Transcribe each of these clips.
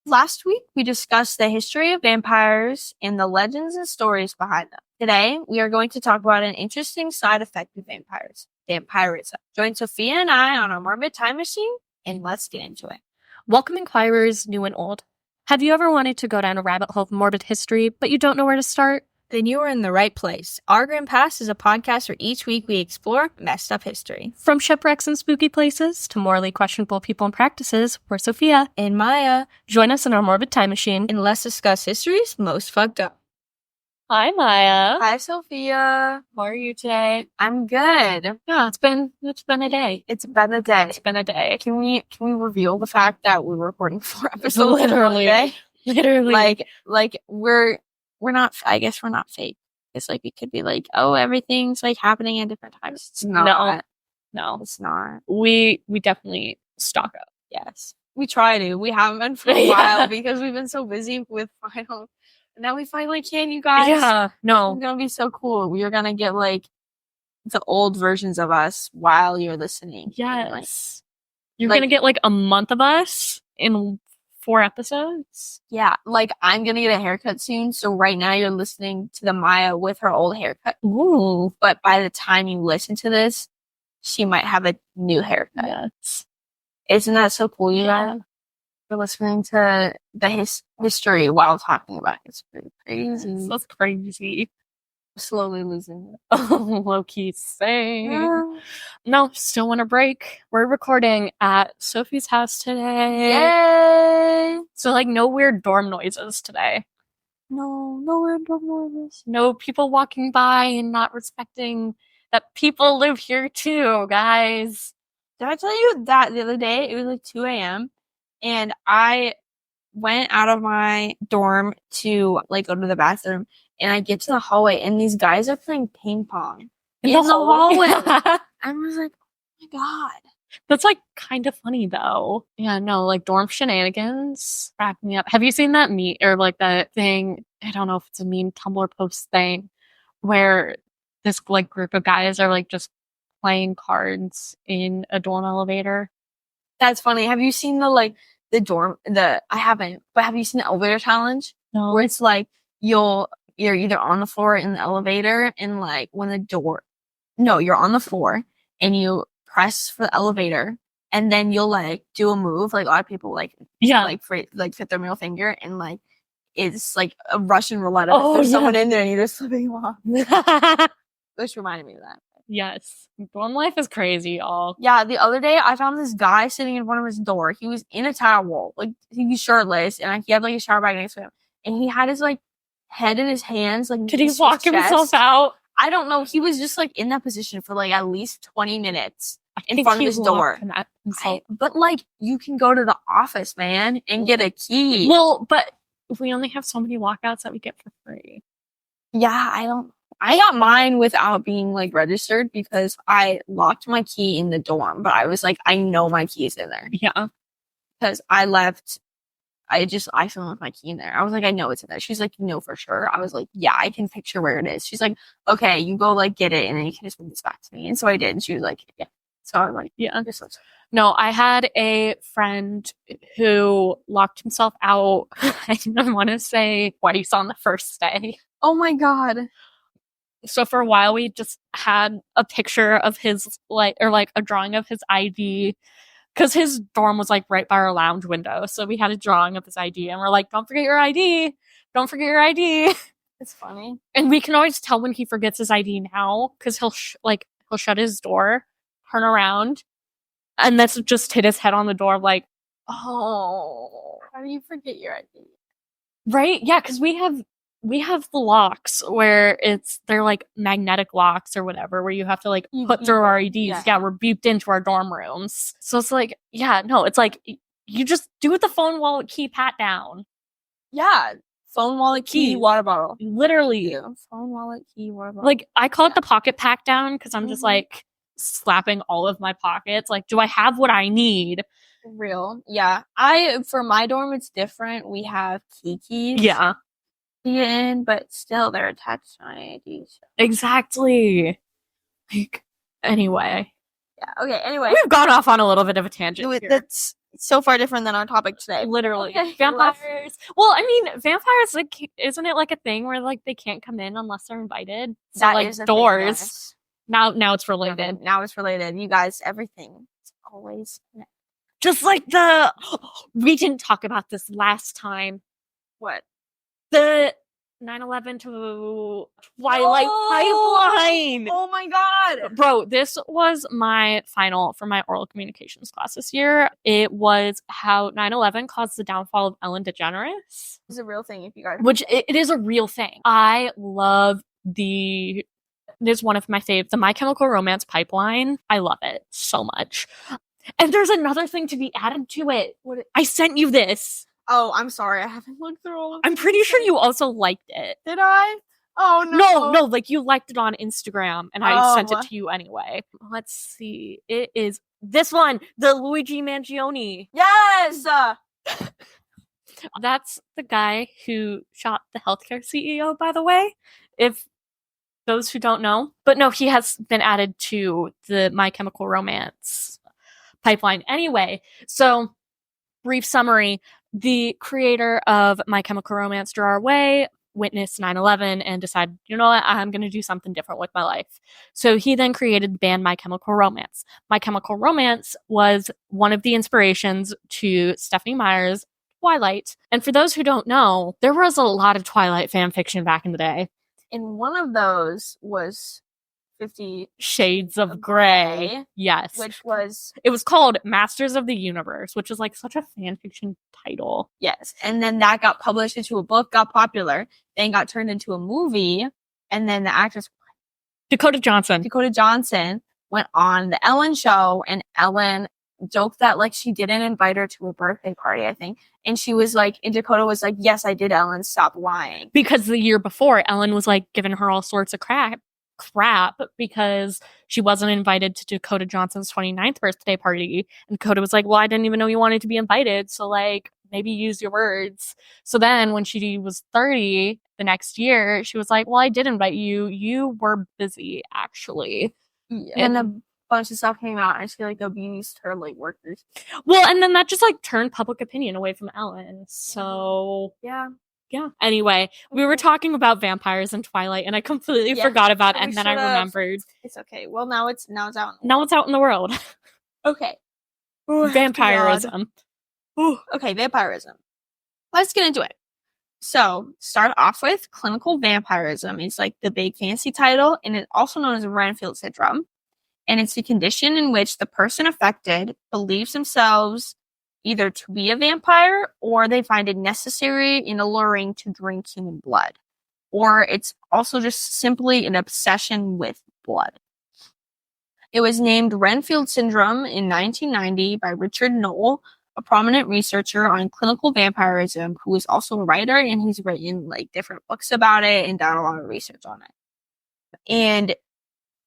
Last week, we discussed the history of vampires and the legends and stories behind them. Today, we are going to talk about an interesting side effect of vampires, vampirism. Join Sophia and I on our morbid time machine, and let's get into it. Welcome, inquirers, new and old. Have you ever wanted to go down a rabbit hole of morbid history, but you don't know where to start? Then you are in the right place. Our Grim Past is a podcast where each week we explore messed up history. From shipwrecks and spooky places to morally questionable people and practices, we're Sophia and Maya. Join us in our morbid time machine, and let's discuss history's most fucked up. Hi, Maya. Hi, Sophia. How are you today? I'm good. Yeah, it's been a day. It's been a day. It's been a day. Can we reveal the fact that we're recording 4 episodes Literally. Like we're not, I guess we're not fake. It's like, we could be like, oh, everything's like happening at different times. It's not. No, it's not. We definitely stock up. Yes. We try to. We haven't been for a while because we've been so busy with finals. And now we finally can, you guys. Yeah, no. It's going to be so cool. You're going to get like the old versions of us while you're listening. Yes. You're going to get like a month of us in 4 episodes. Yeah, like I'm gonna get a haircut soon, so right now you're listening to the Maya with her old haircut. Ooh. But by the time you listen to this, she might have a new haircut. Yes. Isn't that so cool, you guys? We're listening to the history while talking about history. Crazy. That's crazy. Slowly losing it. Oh, low-key same. Yeah. No, still want a break. We're recording at Sophie's house today. Yay! So, like, no weird dorm noises today. No weird dorm noises. No people walking by and not respecting that people live here too, guys. Did I tell you that the other day? It was like 2 a.m. and I went out of my dorm to like go to the bathroom. And I get to the hallway, and these guys are playing ping pong in the hallway. I was like, oh my god. That's, like, kind of funny, though. Yeah, no, like, dorm shenanigans crack me up. Have you seen that meme, or, like, that thing, I don't know if it's a meme Tumblr post thing, where this, like, group of guys are, like, just playing cards in a dorm elevator? That's funny. Have you seen I haven't, but have you seen the elevator challenge? No. Where it's, like, you're either on the floor in the elevator, and like you're on the floor and you press for the elevator, and then you'll like do a move. Like a lot of people fit their middle finger, and like it's like a Russian roulette. There's someone in there and you're just slipping them off. Which reminded me of that. Yes. Dorm life is crazy, y'all. Yeah, the other day I found this guy sitting in front of his door. He was in a towel, like he was shirtless, and he had like a shower bag next to him, and he had his like head in his hands. Like, did he walk himself out? I don't know. He was just like in that position for like at least 20 minutes in front of his door. But like, you can go to the office, man, and get a key. Well, but we only have so many walkouts that we get for free. Yeah, I got mine without being like registered because I locked my key in the dorm, but I was like, I know my key is in there. Yeah. Because I left. I still left my key in there. I was like, I know it's in there. She's like, you know for sure. I was like, yeah, I can picture where it is. She's like, okay, you go like get it, and then you can just bring this back to me. And so I did. And she was like, yeah. So I was like, yeah. No, I had a friend who locked himself out. I didn't want to say twice on the first day. Oh my god. So for a while, we just had a picture of his a drawing of his ID. Because his dorm was, like, right by our lounge window. So we had a drawing of his ID. And we're like, don't forget your ID. Don't forget your ID. It's funny. And we can always tell when he forgets his ID now. Because he'll shut his door, turn around, and that's just hit his head on the door like, oh. How do you forget your ID? Right? Yeah, because we have the locks where they're like magnetic locks or whatever, where you have to like put through our IDs. Yeah, we're beeped into our dorm rooms. So it's like, yeah, no, it's like you just do it the phone, wallet, key, pat down. Yeah. Phone, wallet, key, water bottle. Literally. Yeah. Phone, wallet, key, water bottle. Like, I call it the pocket pack down because I'm just like slapping all of my pockets. Like, do I have what I need? Real. Yeah. For my dorm, it's different. We have keys. Yeah. In, but still they're attached to my ID. So. Exactly. Like, anyway. Yeah, okay, anyway. We've gone off on a little bit of a tangent here. so far different than our topic today. Literally. Okay, Vampires. Well, I mean, vampires, like, isn't it like a thing where like they can't come in unless they're invited? So That like is a doors. thing, yes. Now it's related. Now it's related. You guys, everything is always connected. Just like we didn't talk about this last time. What? The 9/11 to Twilight pipeline. Oh my god. Bro, this was my final for my oral communications class this year. It was how 9/11 caused the downfall of Ellen DeGeneres. It's a real thing if you guys. Which it is a real thing. I love there's one of my faves, the My Chemical Romance pipeline. I love it so much. And there's another thing to be added to it. I sent you this. Oh, I'm sorry. I haven't looked through all of I'm pretty sure you also liked it. Did I? Oh, no. No, like you liked it on Instagram and I sent it to you anyway. Let's see. It is this one, the Luigi Mangione. Yes! That's the guy who shot the healthcare CEO, by the way. If those who don't know. But no, he has been added to the My Chemical Romance pipeline. Anyway, so brief summary. The creator of My Chemical Romance, Gerard Way, witnessed 9/11 and decided, you know what, I'm going to do something different with my life. So he then created the band My Chemical Romance. My Chemical Romance was one of the inspirations to Stephenie Meyer's Twilight. And for those who don't know, there was a lot of Twilight fan fiction back in the day. And one of those was 50 Shades of Grey. Yes. Which was... It was called Masters of the Universe, which is like such a fan fiction title. Yes. And then that got published into a book, got popular, then got turned into a movie, and then the actress... Dakota Johnson went on the Ellen show, and Ellen joked that like she didn't invite her to a birthday party, I think. And she was like, and Dakota was like, yes, I did, Ellen, stop lying. Because the year before, Ellen was like giving her all sorts of crap because she wasn't invited to Dakota Johnson's 29th birthday party. And Dakota was like, well, I didn't even know you wanted to be invited. So like, maybe use your words. So then when she was 30 the next year, she was like, well, I did invite you. You were busy, actually. Yeah. And a bunch of stuff came out and she like abused her like workers. Well, and then that just like turned public opinion away from Ellen. So yeah. Anyway, we were talking about vampires and Twilight, and I completely forgot about it, and then I remembered. It's okay. Well, now it's out. Now it's out in the world. Okay. Vampirism. Okay, vampirism. Let's get into it. So, start off with clinical vampirism. It's like the big fancy title, and it's also known as Renfield Syndrome. And it's a condition in which the person affected believes themselves either to be a vampire or they find it necessary and alluring to drink human blood. Or it's also just simply an obsession with blood. It was named Renfield Syndrome in 1990 by Richard Knoll, a prominent researcher on clinical vampirism who is also a writer, and he's written like different books about it and done a lot of research on it. And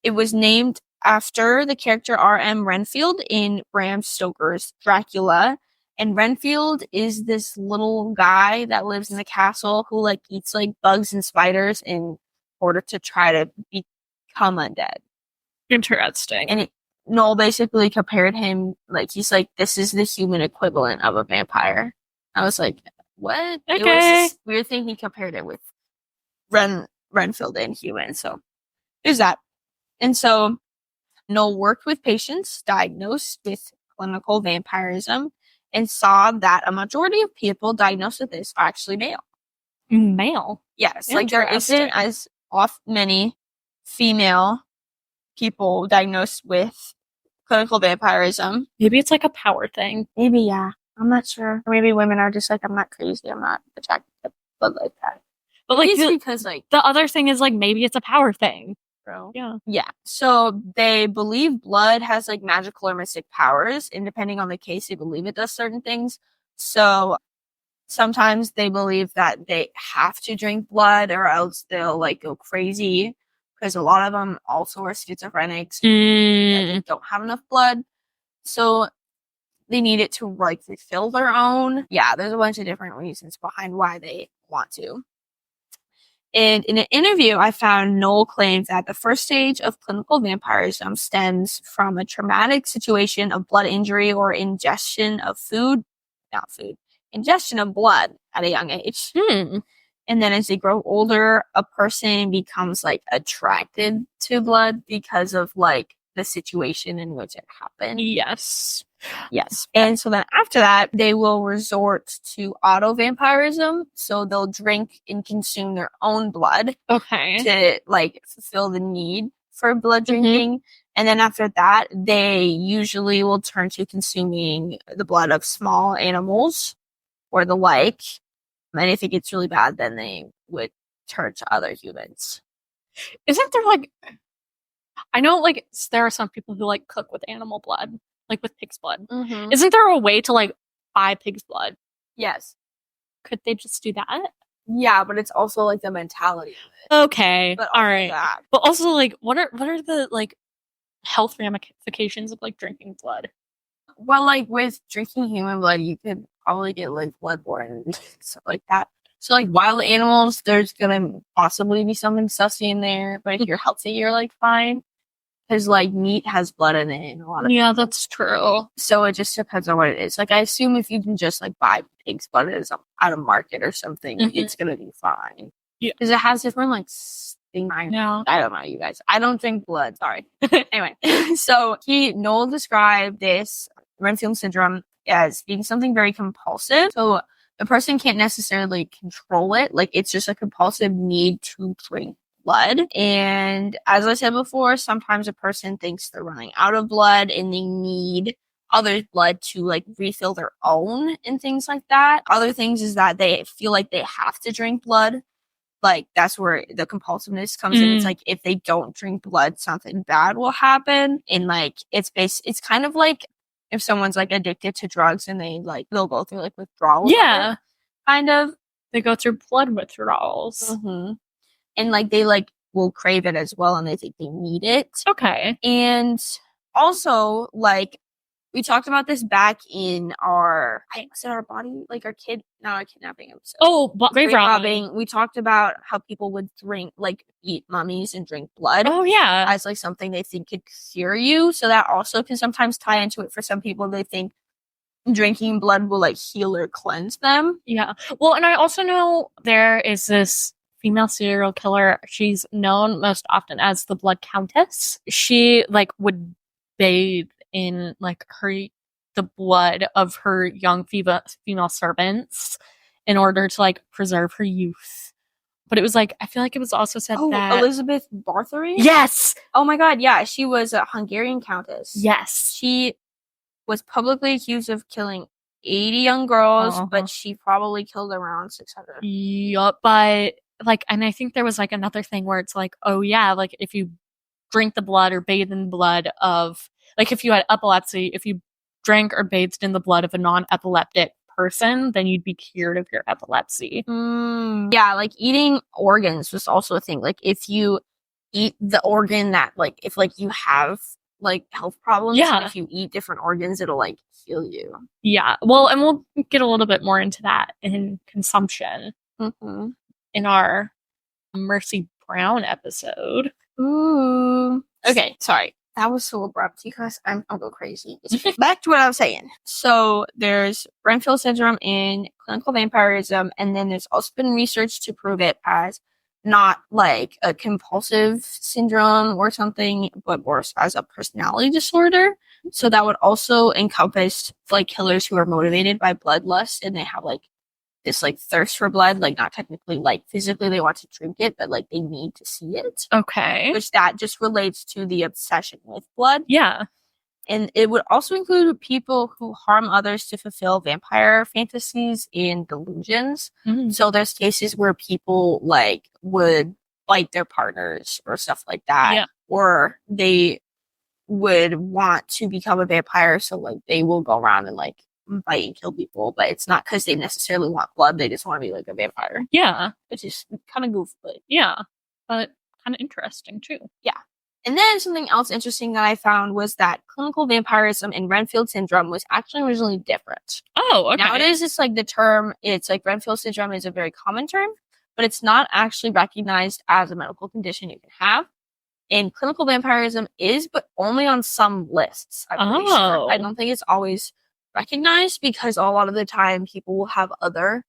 it was named after the character R.M. Renfield in Bram Stoker's Dracula. And Renfield is this little guy that lives in the castle who like eats like bugs and spiders in order to try to become undead. Interesting. And Noel basically compared him, like, he's like, this is the human equivalent of a vampire. I was like, what? Okay. It was this weird thing he compared it with Renfield and human. So there's that. And so Noel worked with patients diagnosed with clinical vampirism and saw that a majority of people diagnosed with this are actually male. Male? Yes. Like there isn't as many female people diagnosed with clinical vampirism. Maybe it's like a power thing. Maybe, yeah. I'm not sure. Or maybe women are just like, I'm not crazy. I'm not attracted to blood like that. But like, because like the other thing is like, maybe it's a power thing. Bro. Yeah. Yeah. So they believe blood has like magical or mystic powers, and depending on the case, they believe it does certain things. So sometimes they believe that they have to drink blood or else they'll like go crazy, because a lot of them also are schizophrenics. They don't have enough blood. So they need it to like refill their own. Yeah, there's a bunch of different reasons behind why they want to. And in an interview, I found Noel claims that the first stage of clinical vampirism stems from a traumatic situation of blood injury or ingestion of ingestion of blood at a young age. And then as they grow older, a person becomes like attracted to blood because of like the situation in which it happened. Yes. And so then after that, they will resort to auto vampirism. So they'll drink and consume their own blood. Okay. To like fulfill the need for blood drinking. And then after that, they usually will turn to consuming the blood of small animals or the like. And if it gets really bad, then they would turn to other humans. Isn't there like, I know like there are some people who like cook with animal blood, like with pig's blood. Isn't there a way to like buy pig's blood? Yes. Could they just do that? Yeah, but it's also like the mentality of it. Okay. But all right. that. But also like what are the like health ramifications of like drinking blood? Well, like with drinking human blood, you could probably get like bloodborne and stuff like that. So like wild animals, there's gonna possibly be something sussy in there, but if you're healthy, you're like fine. Because like meat has blood in it and a lot of Yeah, that's true. So it just depends on what it is. Like I assume if you can just like buy pig's blood at a market or something, it's gonna be fine. Yeah. Because it has different like things. Yeah. I don't know, you guys. I don't drink blood. Sorry. Anyway, so Noel described this Renfield Syndrome as being something very compulsive. So the person can't necessarily control it. Like it's just a compulsive need to drink blood. And as I said before, sometimes a person thinks they're running out of blood and they need other blood to like refill their own and things like that. Other things is that they feel like they have to drink blood. Like that's where the compulsiveness comes in. It's like if they don't drink blood, something bad will happen. And like it's kind of like if someone's like addicted to drugs and they'll go through like withdrawals. Yeah. Kind of. They go through blood withdrawals. And like they like will crave it as well and they think they need it. Okay. And also like we talked about this back in our kidnapping episode. Oh, grave robbing. We talked about how people would eat mummies and drink blood. Oh yeah, as like something they think could cure you. So that also can sometimes tie into it for some people. They think drinking blood will like heal or cleanse them. Yeah. Well, and I also know there is this female serial killer. She's known most often as the Blood Countess. She like would bathe in like the blood of her young female servants in order to like preserve her youth. But it was like I feel like it was also said that Elizabeth Bathory. Yes. Oh my god, yeah, she was a Hungarian countess. Yes. She was publicly accused of killing 80 young girls, but she probably killed around 600. Yup, but like, and I think there was like another thing where it's like, oh yeah, like if you drink the blood or bathe in blood of like if you had epilepsy, if you drank or bathed in the blood of a non-epileptic person, then you'd be cured of your epilepsy. Yeah, like eating organs was also a thing. Like if you eat the organ that like if like you have like health problems, and if you eat different organs, it'll like heal you. Yeah. Well, and we'll get a little bit more into that in consumption in our Mercy Brown episode. Ooh. Okay, sorry. That was so abrupt because I'll go crazy. Back to what I was saying. So there's Renfield Syndrome in clinical vampirism, and then there's also been research to prove it as not like a compulsive syndrome or something, but more as a personality disorder. So that would also encompass like killers who are motivated by bloodlust and they have like this like thirst for blood, like not technically like physically they want to drink it, but like they need to see it. Okay. Which that just relates to the obsession with blood. Yeah. And it would also include people who harm others to fulfill vampire fantasies and delusions. So there's cases where people like would bite their partners or stuff like that. Yeah. Or they would want to become a vampire. So like they will go around and like bite and kill people, but it's not because they necessarily want blood. They just want to be like a vampire. Yeah. Which is kind of goofy. But yeah. But kind of interesting too. Yeah. And then something else interesting that I found was that clinical vampirism and Renfield Syndrome was actually originally different. Oh, okay. Nowadays, it's like the term, it's like Renfield Syndrome is a very common term, but it's not actually recognized as a medical condition you can have. And clinical vampirism is, but only on some lists, I'm pretty sure. I don't think it's always recognized because a lot of the time people will have other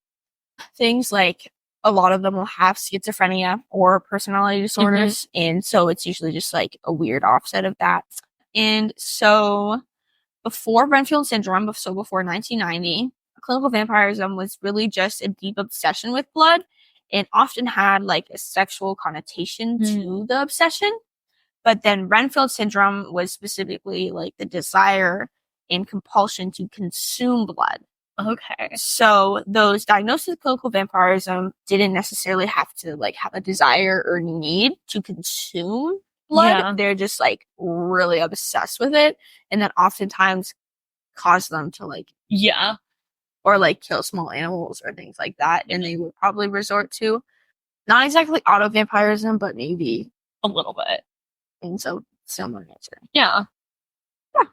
things, like a lot of them will have schizophrenia or personality disorders. And so it's usually just like a weird offset of that. And so before Renfield Syndrome, so before 1990, clinical vampirism was really just a deep obsession with blood and often had like a sexual connotation to the obsession. But then Renfield Syndrome was specifically like the desire and compulsion to consume blood. Okay. So those diagnosed with clinical vampirism didn't necessarily have to like have a desire or need to consume blood. Yeah. They're just like really obsessed with it. And that oftentimes cause them to like, or like kill small animals or things like that. And they would probably resort to not exactly auto vampirism, but maybe a little bit. And so similar nature. Yeah. Yeah.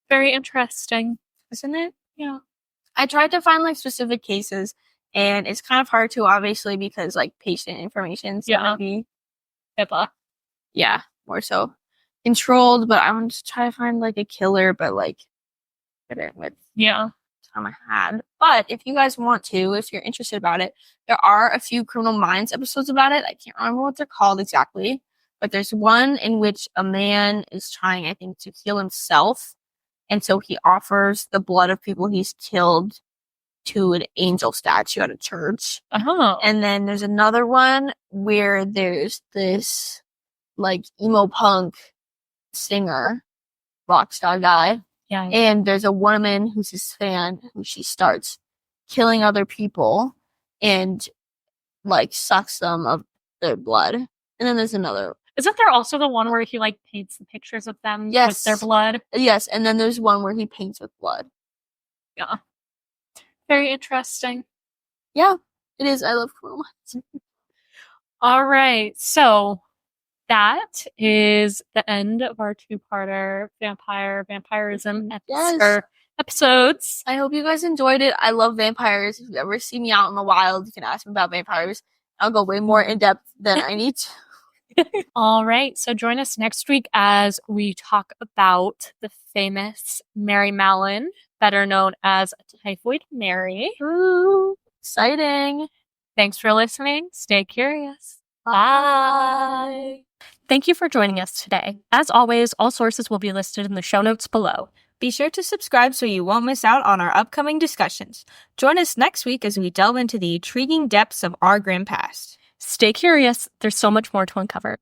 Very interesting. Isn't it? Yeah. I tried to find like specific cases, and it's kind of hard to, obviously, because like patient information is gonna be HIPAA. Yeah, more so controlled, but I'm just trying to find like a killer, but like get it with time I had. But if you guys want to, if you're interested about it, there are a few Criminal Minds episodes about it. I can't remember what they're called exactly, but there's one in which a man is trying, I think, to heal himself. And so he offers the blood of people he's killed to an angel statue at a church. And then there's another one where there's this like emo punk singer, rock star guy. Yeah. And there's a woman who's his fan who she starts killing other people and like sucks them of their blood. And then there's another. Isn't there also the one where he like paints the pictures of them with their blood? Yes, and then there's one where he paints with blood. Yeah. Very interesting. Yeah, it is. I love Criminal Minds. All right, so that is the end of our two-parter vampirism episodes. I hope you guys enjoyed it. I love vampires. If you ever see me out in the wild, you can ask me about vampires. I'll go way more in depth than I need to. All right, so join us next week as we talk about the famous Mary Mallon, better known as Typhoid Mary. Ooh, exciting. Thanks for listening. Stay curious. Bye. Thank you for joining us today. As always, all sources will be listed in the show notes below. Be sure to subscribe so you won't miss out on our upcoming discussions. Join us next week as we delve into the intriguing depths of our grim past. Stay curious. There's so much more to uncover.